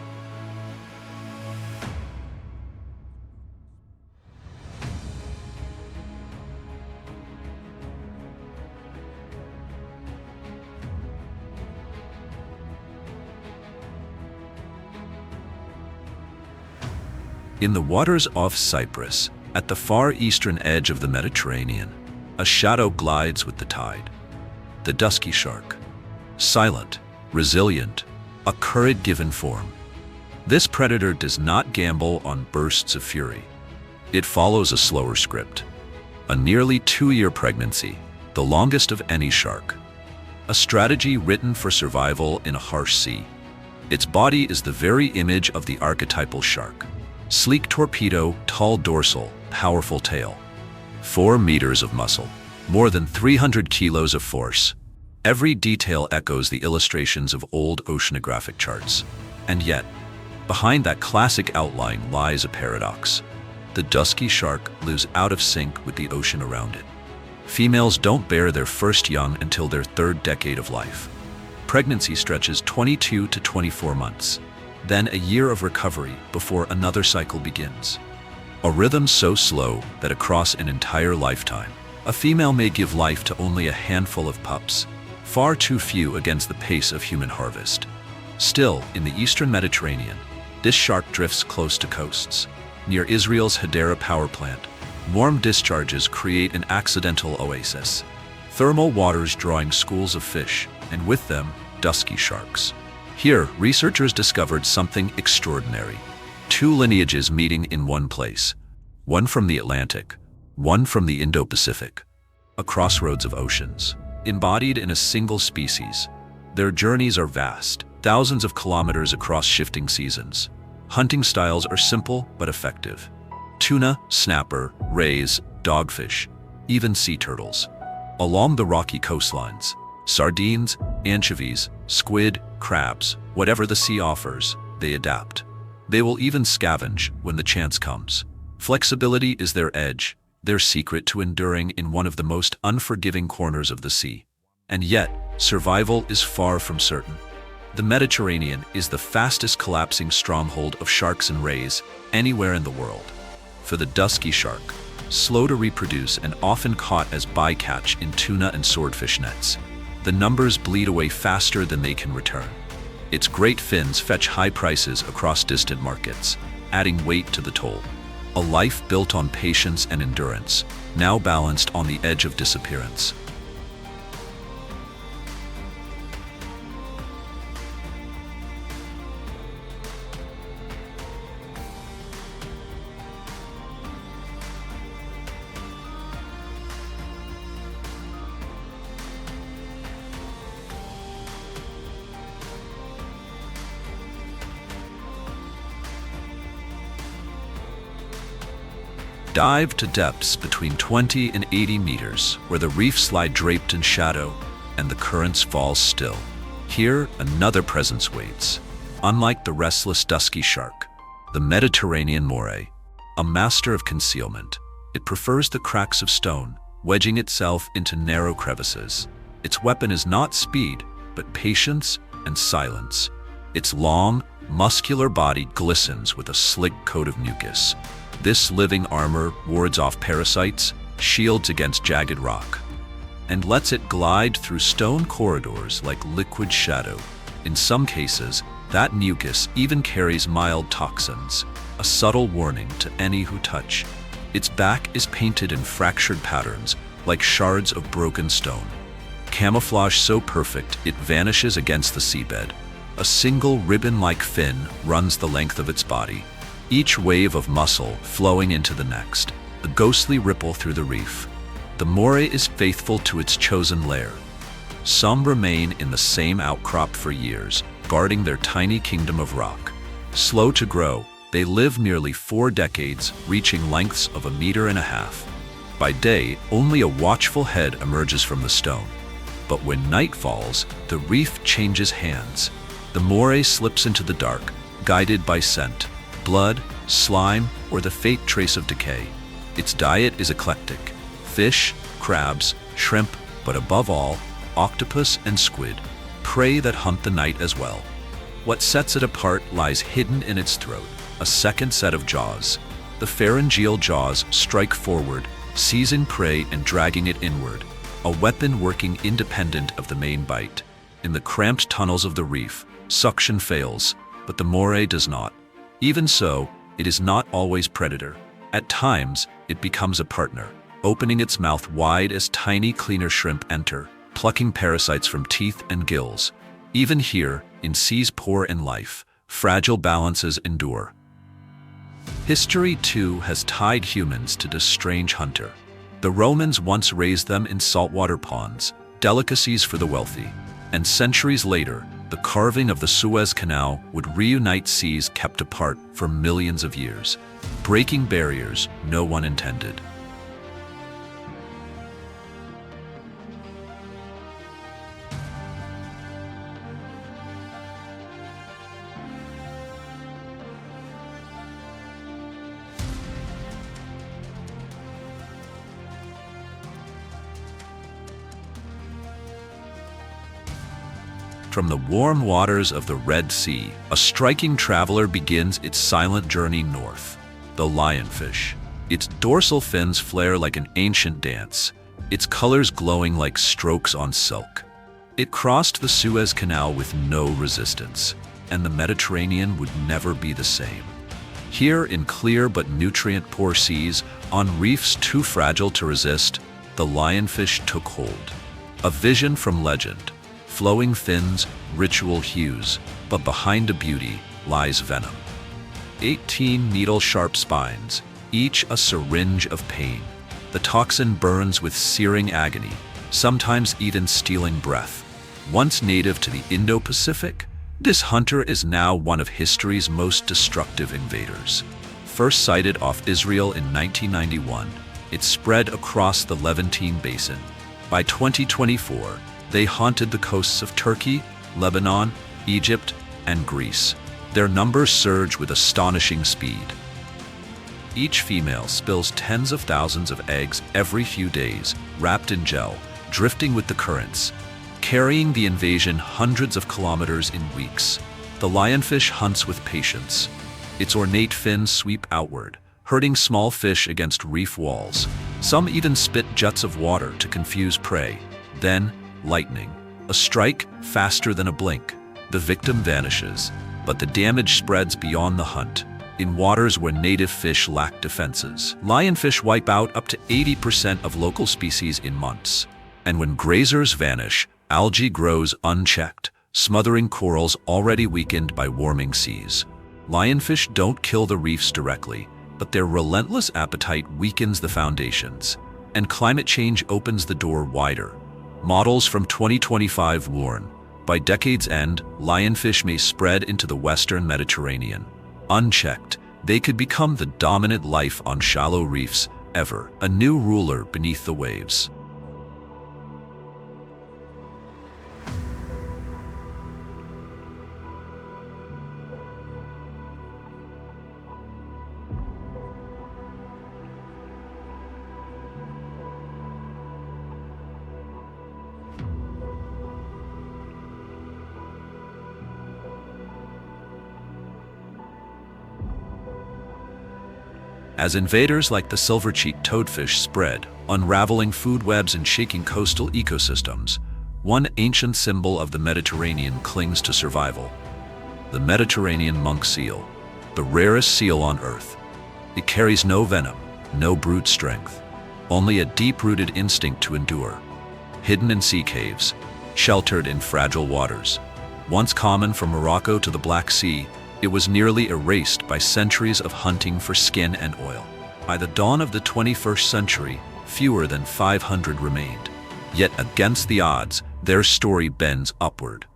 In the waters off Cyprus, at the far eastern edge of the Mediterranean, a shadow glides with the tide. The dusky shark. Silent, resilient, a courage-given form. This predator does not gamble on bursts of fury. It follows a slower script. A nearly 2-year pregnancy, the longest of any shark. A strategy written for survival in a harsh sea. Its body is the very image of the archetypal shark. Sleek torpedo, tall dorsal, powerful tail. 4 meters of muscle, more than 300 kilos of force. Every detail echoes the illustrations of old oceanographic charts. And yet, behind that classic outline lies a paradox. The dusky shark lives out of sync with the ocean around it. Females don't bear their first young until their 3rd decade of life. Pregnancy stretches 22 to 24 months. Then a year of recovery before another cycle begins. A rhythm so slow that across an entire lifetime, a female may give life to only a handful of pups, far too few against the pace of human harvest. Still, in the eastern Mediterranean, this shark drifts close to coasts. Near Israel's Hadera power plant, warm discharges create an accidental oasis. Thermal waters drawing schools of fish, and with them, dusky sharks. Here, researchers discovered something extraordinary. 2 lineages meeting in one place. One from the Atlantic, one from the Indo-Pacific. A crossroads of oceans, embodied in a single species. Their journeys are vast, thousands of kilometers across shifting seasons. Hunting styles are simple but effective. Tuna, snapper, rays, dogfish, even sea turtles. Along the rocky coastlines, sardines, anchovies, squid, crabs, whatever the sea offers, they adapt. They will even scavenge when the chance comes. Flexibility is their edge, their secret to enduring in one of the most unforgiving corners of the sea. And yet, survival is far from certain. The Mediterranean is the fastest collapsing stronghold of sharks and rays anywhere in the world. For the dusky shark, slow to reproduce and often caught as bycatch in tuna and swordfish nets, the numbers bleed away faster than they can return. Its great fins fetch high prices across distant markets, adding weight to the toll. A life built on patience and endurance, now balanced on the edge of disappearance. Dive to depths between 20 and 80 meters, where the reefs lie draped in shadow and the currents fall still. Here, another presence waits. Unlike the restless dusky shark, the Mediterranean moray, a master of concealment, it prefers the cracks of stone, wedging itself into narrow crevices. Its weapon is not speed, but patience and silence. Its long, muscular body glistens with a slick coat of mucus. This living armor wards off parasites, shields against jagged rock, and lets it glide through stone corridors like liquid shadow. In some cases, that mucus even carries mild toxins, a subtle warning to any who touch. Its back is painted in fractured patterns, like shards of broken stone. Camouflage so perfect it vanishes against the seabed. A single ribbon-like fin runs the length of its body, each wave of muscle flowing into the next, a ghostly ripple through the reef. The moray is faithful to its chosen lair. Some remain in the same outcrop for years, guarding their tiny kingdom of rock. Slow to grow, they live nearly 4 decades, reaching lengths of 1.5 meters. By day, only a watchful head emerges from the stone. But when night falls, the reef changes hands. The moray slips into the dark, guided by scent, blood, slime, or the faint trace of decay. Its diet is eclectic: fish, crabs, shrimp, but above all, octopus and squid, prey that hunt the night as well. What sets it apart lies hidden in its throat, a second set of jaws. The pharyngeal jaws strike forward, seizing prey and dragging it inward, a weapon working independent of the main bite. In the cramped tunnels of the reef, suction fails, but the moray does not. Even so, it is not always predator. At times, it becomes a partner, opening its mouth wide as tiny cleaner shrimp enter, plucking parasites from teeth and gills. Even here, in seas poor in life, fragile balances endure. History, too, has tied humans to this strange hunter. The Romans once raised them in saltwater ponds, delicacies for the wealthy, and centuries later, the carving of the Suez Canal would reunite seas kept apart for millions of years, breaking barriers no one intended. From the warm waters of the Red Sea, a striking traveler begins its silent journey north. The lionfish. Its dorsal fins flare like an ancient dance, its colors glowing like strokes on silk. It crossed the Suez Canal with no resistance, and the Mediterranean would never be the same. Here, in clear but nutrient-poor seas, on reefs too fragile to resist, the lionfish took hold. A vision from legend. Flowing fins, ritual hues, but behind the beauty lies venom. 18 needle-sharp spines, each a syringe of pain. The toxin burns with searing agony, sometimes even stealing breath. Once native to the Indo-Pacific, this hunter is now one of history's most destructive invaders. First sighted off Israel in 1991, it spread across the Levantine basin. By 2024, they haunted the coasts of Turkey, Lebanon, Egypt, and Greece. Their numbers surge with astonishing speed. Each female spills tens of thousands of eggs every few days, wrapped in gel, drifting with the currents, carrying the invasion hundreds of kilometers in weeks. The lionfish hunts with patience. Its ornate fins sweep outward, herding small fish against reef walls. Some even spit jets of water to confuse prey. Then, lightning, a strike faster than a blink. The victim vanishes, but the damage spreads beyond the hunt. In waters where native fish lack defenses, lionfish wipe out up to 80% of local species in months. And when grazers vanish, algae grows unchecked, smothering corals already weakened by warming seas. Lionfish don't kill the reefs directly, but their relentless appetite weakens the foundations, and climate change opens the door wider. Models from 2025 warn, by decade's end, lionfish may spread into the western Mediterranean. Unchecked, they could become the dominant life on shallow reefs ever, a new ruler beneath the waves. As invaders like the silver-cheeked toadfish spread, unraveling food webs and shaking coastal ecosystems, one ancient symbol of the Mediterranean clings to survival: the Mediterranean monk seal, the rarest seal on Earth. It carries no venom, no brute strength, only a deep-rooted instinct to endure. Hidden in sea caves, sheltered in fragile waters, once common from Morocco to the Black Sea, it was nearly erased by centuries of hunting for skin and oil. By the dawn of the 21st century, fewer than 500 remained. Yet against the odds, their story bends upward.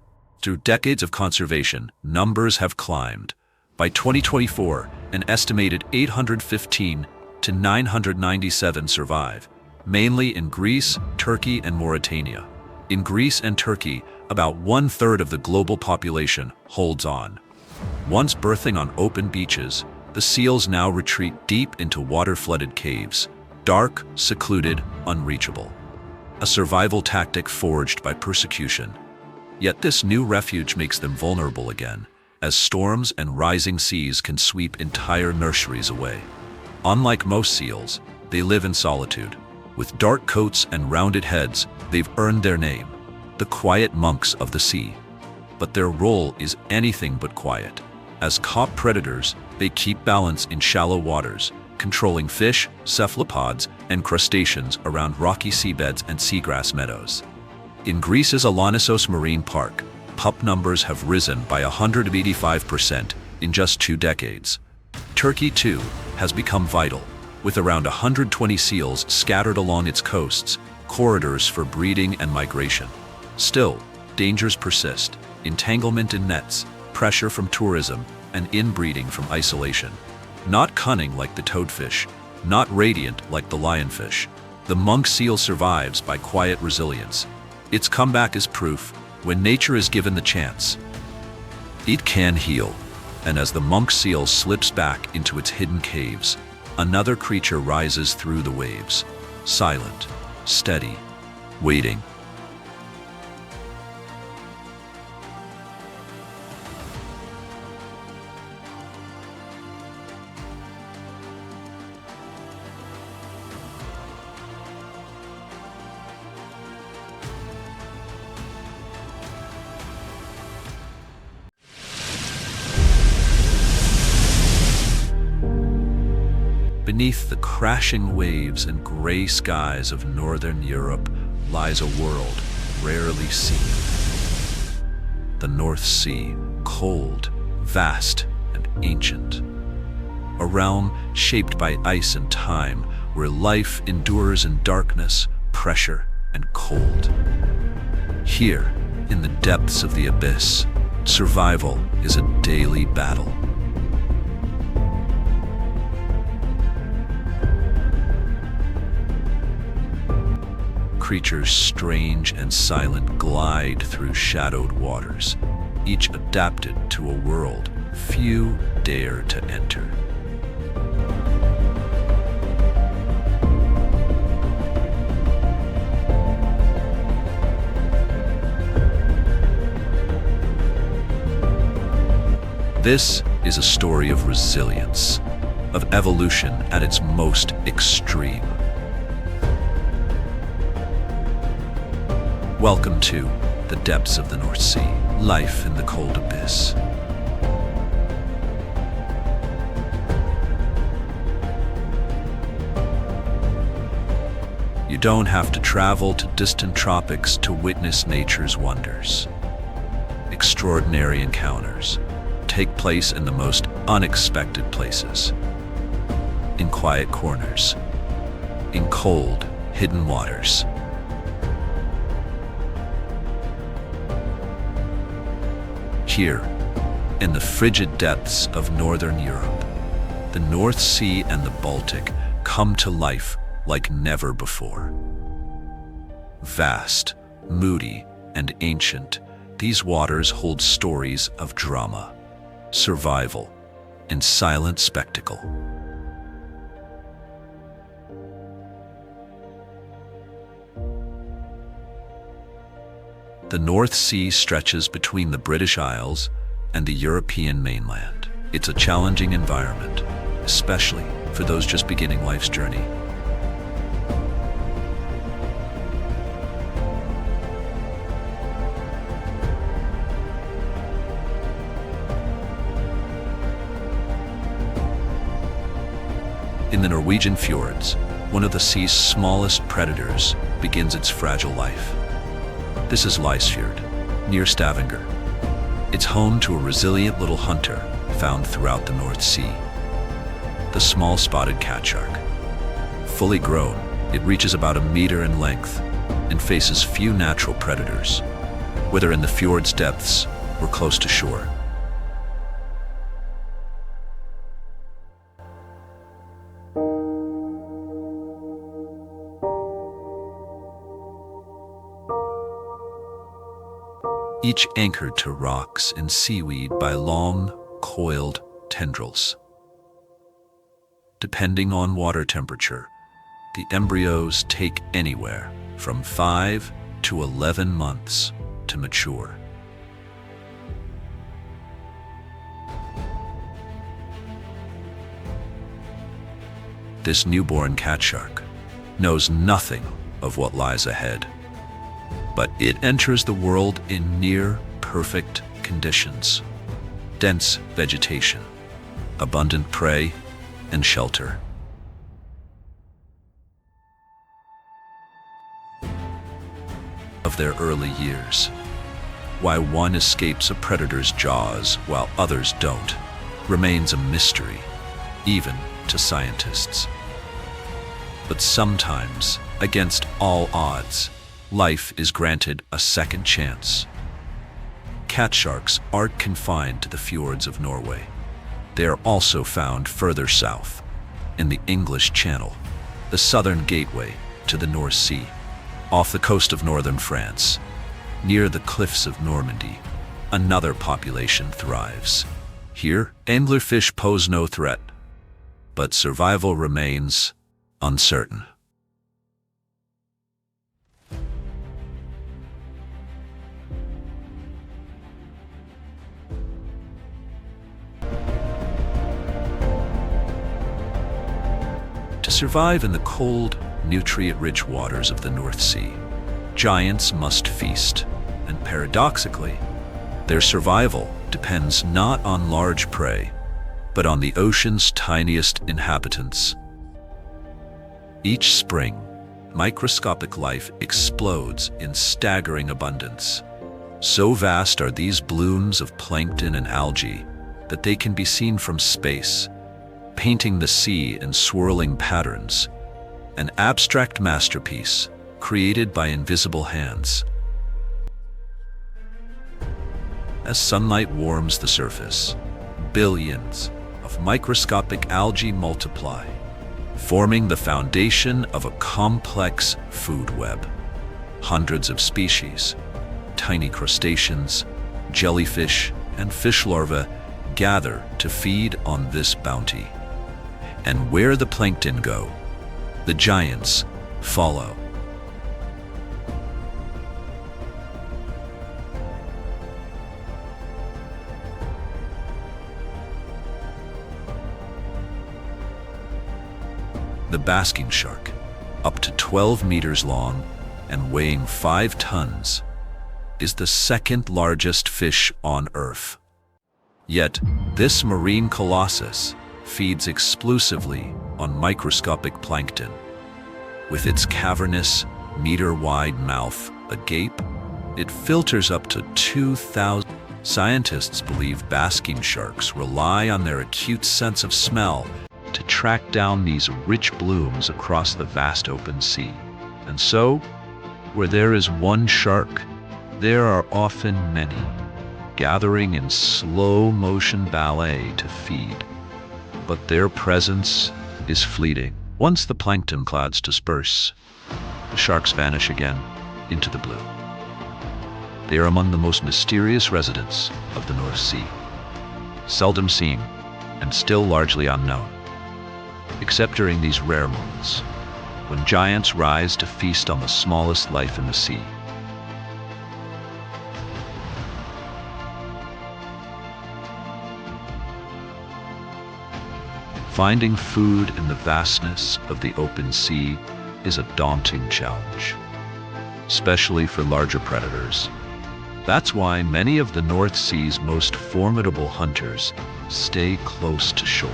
Through decades of conservation, numbers have climbed. By 2024, an estimated 815 to 997 survive, mainly in Greece, Turkey, and Mauritania. In Greece and Turkey, about 1/3 of the global population holds on. Once birthing on open beaches, the seals now retreat deep into water-flooded caves, dark, secluded, unreachable. A survival tactic forged by persecution. Yet this new refuge makes them vulnerable again, as storms and rising seas can sweep entire nurseries away. Unlike most seals, they live in solitude. With dark coats and rounded heads, they've earned their name, the quiet monks of the sea. But their role is anything but quiet. As caught predators, they keep balance in shallow waters, controlling fish, cephalopods, and crustaceans around rocky seabeds and seagrass meadows. In Greece's Alonissos Marine Park, pup numbers have risen by 185% in just 2 decades. Turkey, too, has become vital, with around 120 seals scattered along its coasts, corridors for breeding and migration. Still, dangers persist: entanglement in nets, pressure from tourism, and inbreeding from isolation. Not cunning like the toadfish, not radiant like the lionfish, the monk seal survives by quiet resilience. Its comeback is proof: when nature is given the chance, it can heal. And as the monk seal slips back into its hidden caves, another creature rises through the waves, silent, steady, waiting. Beneath the crashing waves and gray skies of northern Europe lies a world rarely seen. The North Sea, cold, vast, and ancient. A realm shaped by ice and time, where life endures in darkness, pressure, and cold. Here, in the depths of the abyss, survival is a daily battle. Creatures strange and silent glide through shadowed waters, each adapted to a world few dare to enter. This is a story of resilience, of evolution at its most extreme. Welcome to the depths of the North Sea. life in the cold abyss. You don't have to travel to distant tropics to witness nature's wonders. Extraordinary encounters take place in the most unexpected places, in quiet corners, in cold, hidden waters. Here, in the frigid depths of northern Europe, the North Sea and the Baltic come to life like never before. Vast, moody, and ancient, these waters hold stories of drama, survival, and silent spectacle. The North Sea stretches between the British Isles and the European mainland. It's a challenging environment, especially for those just beginning life's journey. In the Norwegian fjords, one of the sea's smallest predators begins its fragile life. This is Lysfjord, near Stavanger. It's home to a resilient little hunter found throughout the North Sea, the small spotted cat shark. Fully grown, it reaches about 1 meter in length and faces few natural predators, whether in the fjord's depths or close to shore. Each anchored to rocks and seaweed by long, coiled tendrils. Depending on water temperature, the embryos take anywhere from 5 to 11 months to mature. This newborn cat shark knows nothing of what lies ahead, but it enters the world in near-perfect conditions: dense vegetation, abundant prey, and shelter. Of their early years, why one escapes a predator's jaws while others don't remains a mystery, even to scientists. But sometimes, against all odds, life is granted a second chance. Cat sharks aren't confined to the fjords of Norway. They are also found further south, in the English Channel, the southern gateway to the North Sea, off the coast of northern France. Near the cliffs of Normandy, another population thrives. Here, anglerfish pose no threat, but survival remains uncertain. To survive in the cold, nutrient-rich waters of the North Sea, giants must feast, and paradoxically, their survival depends not on large prey, but on the ocean's tiniest inhabitants. Each spring, microscopic life explodes in staggering abundance. So vast are these blooms of plankton and algae that they can be seen from space, painting the sea in swirling patterns, an abstract masterpiece created by invisible hands. As sunlight warms the surface, billions of microscopic algae multiply, forming the foundation of a complex food web. Hundreds of species, tiny crustaceans, jellyfish, and fish larvae gather to feed on this bounty. And where the plankton go, the giants follow. The basking shark, up to 12 meters long and weighing 5 tons, is the second largest fish on Earth. Yet, this marine colossus feeds exclusively on microscopic plankton. With its cavernous, meter-wide mouth agape, it filters up to 2,000. Scientists believe basking sharks rely on their acute sense of smell to track down these rich blooms across the vast open sea. And so, where there is one shark, there are often many, gathering in slow-motion ballet to feed. But their presence is fleeting. Once the plankton clouds disperse, the sharks vanish again into the blue. They are among the most mysterious residents of the North Sea, seldom seen and still largely unknown, except during these rare moments when giants rise to feast on the smallest life in the sea. Finding food in the vastness of the open sea is a daunting challenge, especially for larger predators. That's why many of the North Sea's most formidable hunters stay close to shore.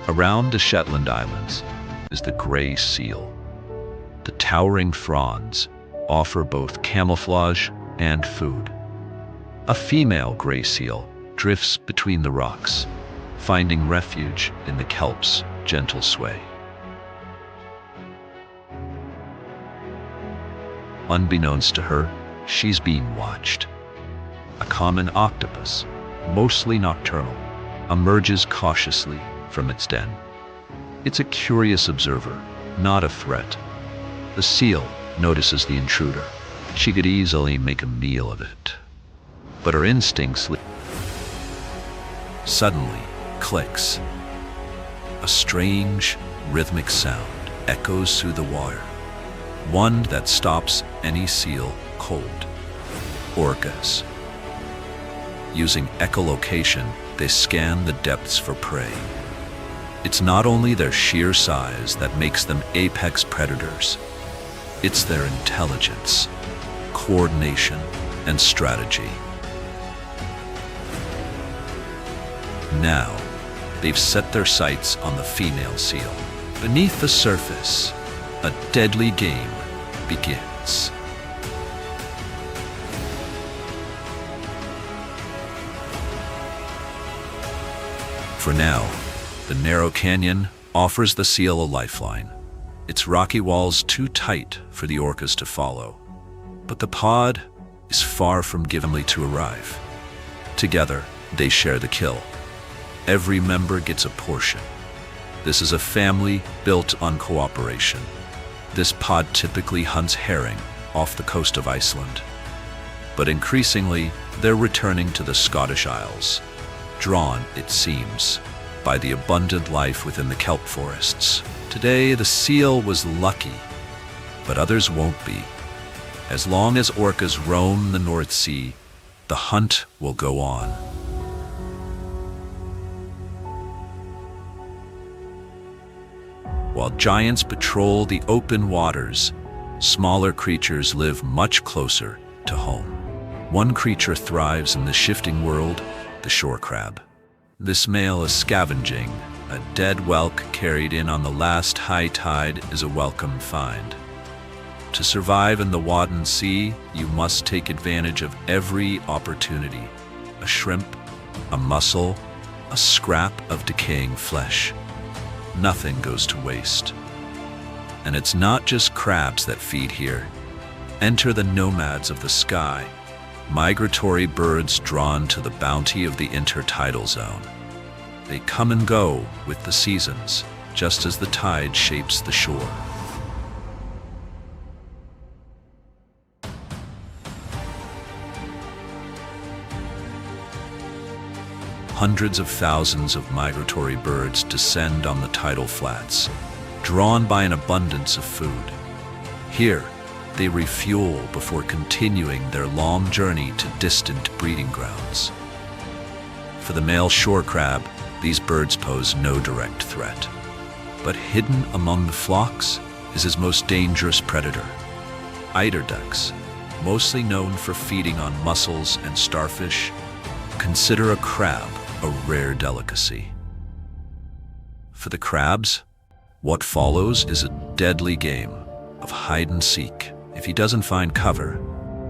Around the Shetland Islands is the gray seal. The towering fronds offer both camouflage and food. A female gray seal drifts between the rocks, finding refuge in the kelp's gentle sway. Unbeknownst to her, she's being watched. A common octopus, mostly nocturnal, emerges cautiously from its den. It's a curious observer, not a threat. The seal notices the intruder. She could easily make a meal of it. But her instincts suddenly clicks. A strange, rhythmic sound echoes through the water, one that stops any seal cold. Orcas. Using echolocation, they scan the depths for prey. It's not only their sheer size that makes them apex predators. It's their intelligence, coordination, and strategy. Now, they've set their sights on the female seal. Beneath the surface, a deadly game begins. For now, the narrow canyon offers the seal a lifeline. Its rocky walls too tight for the orcas to follow. But the pod is far from givenly to arrive. Together, they share the kill. Every member gets a portion. This is a family built on cooperation. This pod typically hunts herring off the coast of Iceland. But increasingly, they're returning to the Scottish Isles, drawn, it seems, by the abundant life within the kelp forests. Today, the seal was lucky, but others won't be. As long as orcas roam the North Sea, the hunt will go on. While giants patrol the open waters, smaller creatures live much closer to home. One creature thrives in the shifting world, the shore crab. This male is scavenging. A dead whelk carried in on the last high tide is a welcome find. To survive in the Wadden Sea, you must take advantage of every opportunity. A shrimp, a mussel, a scrap of decaying flesh. Nothing goes to waste. And it's not just crabs that feed here. Enter the nomads of the sky, migratory birds drawn to the bounty of the intertidal zone. They come and go with the seasons, just as the tide shapes the shore. Hundreds of thousands of migratory birds descend on the tidal flats, drawn by an abundance of food. Here, they refuel before continuing their long journey to distant breeding grounds. For the male shore crab, these birds pose no direct threat. But hidden among the flocks is his most dangerous predator, eiderducks, mostly known for feeding on mussels and starfish. Consider a crab a rare delicacy. For the crabs, what follows is a deadly game of hide and seek. If he doesn't find cover,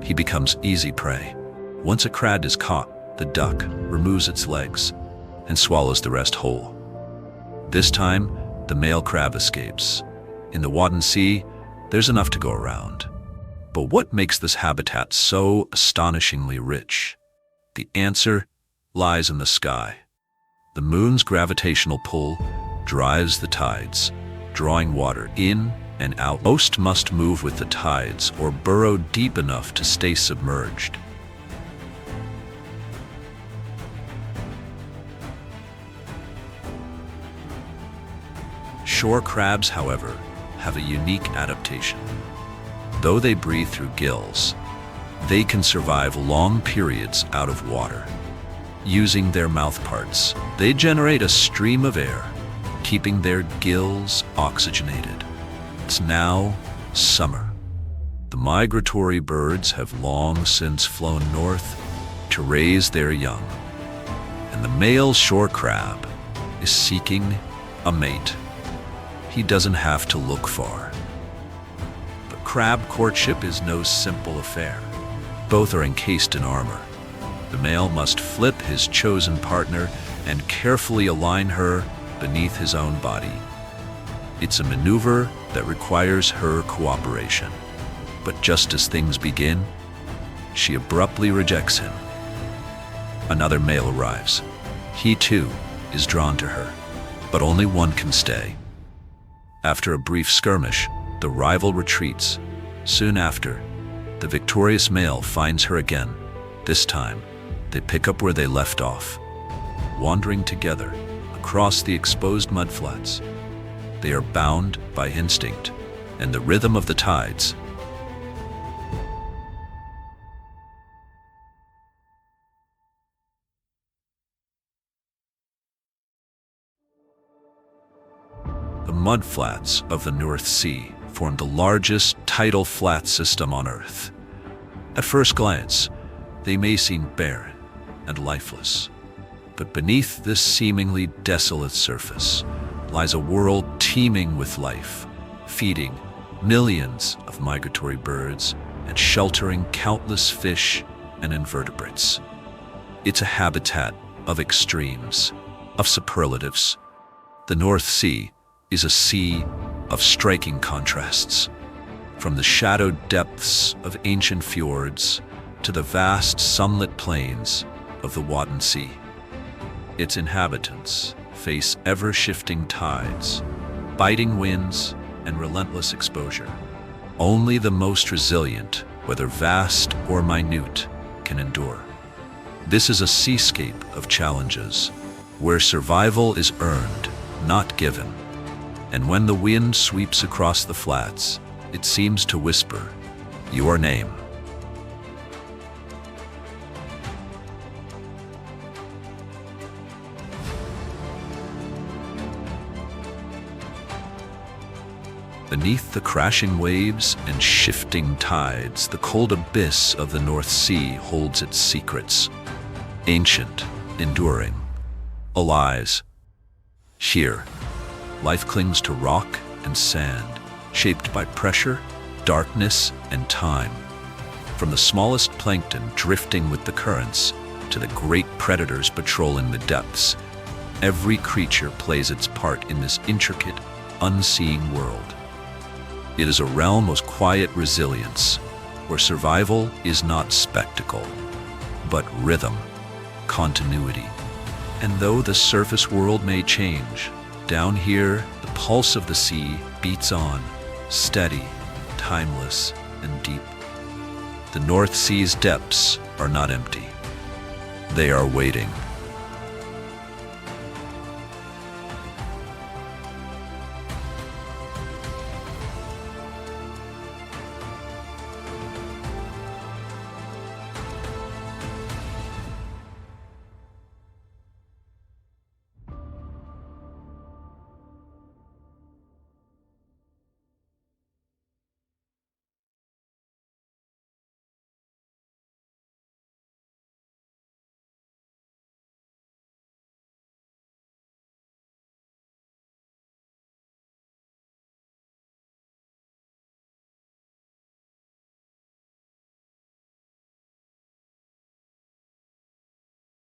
he becomes easy prey. Once a crab is caught, the duck removes its legs and swallows the rest whole. This time, the male crab escapes. In the Wadden Sea, there's enough to go around. But what makes this habitat so astonishingly rich? The answer lies in the sky. The moon's gravitational pull drives the tides, drawing water in and out. Most must move with the tides or burrow deep enough to stay submerged. Shore crabs, however, have a unique adaptation. Though they breathe through gills, they can survive long periods out of water. Using their mouthparts, they generate a stream of air, keeping their gills oxygenated. It's now summer. The migratory birds have long since flown north to raise their young, and the male shore crab is seeking a mate. He doesn't have to look far. But crab courtship is no simple affair. Both are encased in armor. The male must flip his chosen partner and carefully align her beneath his own body. It's a maneuver that requires her cooperation. But just as things begin, she abruptly rejects him. Another male arrives. He too is drawn to her, but only one can stay. After a brief skirmish, the rival retreats. Soon after, the victorious male finds her again. This time, they pick up where they left off, wandering together across the exposed mudflats. They are bound by instinct and the rhythm of the tides. The mudflats of the North Sea form the largest tidal flat system on Earth. At first glance, they may seem barren and lifeless, but beneath this seemingly desolate surface lies a world teeming with life, feeding millions of migratory birds and sheltering countless fish and invertebrates. It's a habitat of extremes, of superlatives. The North Sea is a sea of striking contrasts, from the shadowed depths of ancient fjords to the vast sunlit plains of the Wadden Sea. Its inhabitants face ever-shifting tides, biting winds, and relentless exposure. Only the most resilient, whether vast or minute, can endure. This is a seascape of challenges, where survival is earned, not given. And when the wind sweeps across the flats, it seems to whisper your name. Beneath the crashing waves and shifting tides, the cold abyss of the North Sea holds its secrets. Ancient, enduring, alive. Here, life clings to rock and sand, shaped by pressure, darkness, and time. From the smallest plankton drifting with the currents to the great predators patrolling the depths, every creature plays its part in this intricate, unseen world. It is a realm of quiet resilience, where survival is not spectacle, but rhythm, continuity. And though the surface world may change, down here, the pulse of the sea beats on, steady, timeless, and deep. The North Sea's depths are not empty. They are waiting.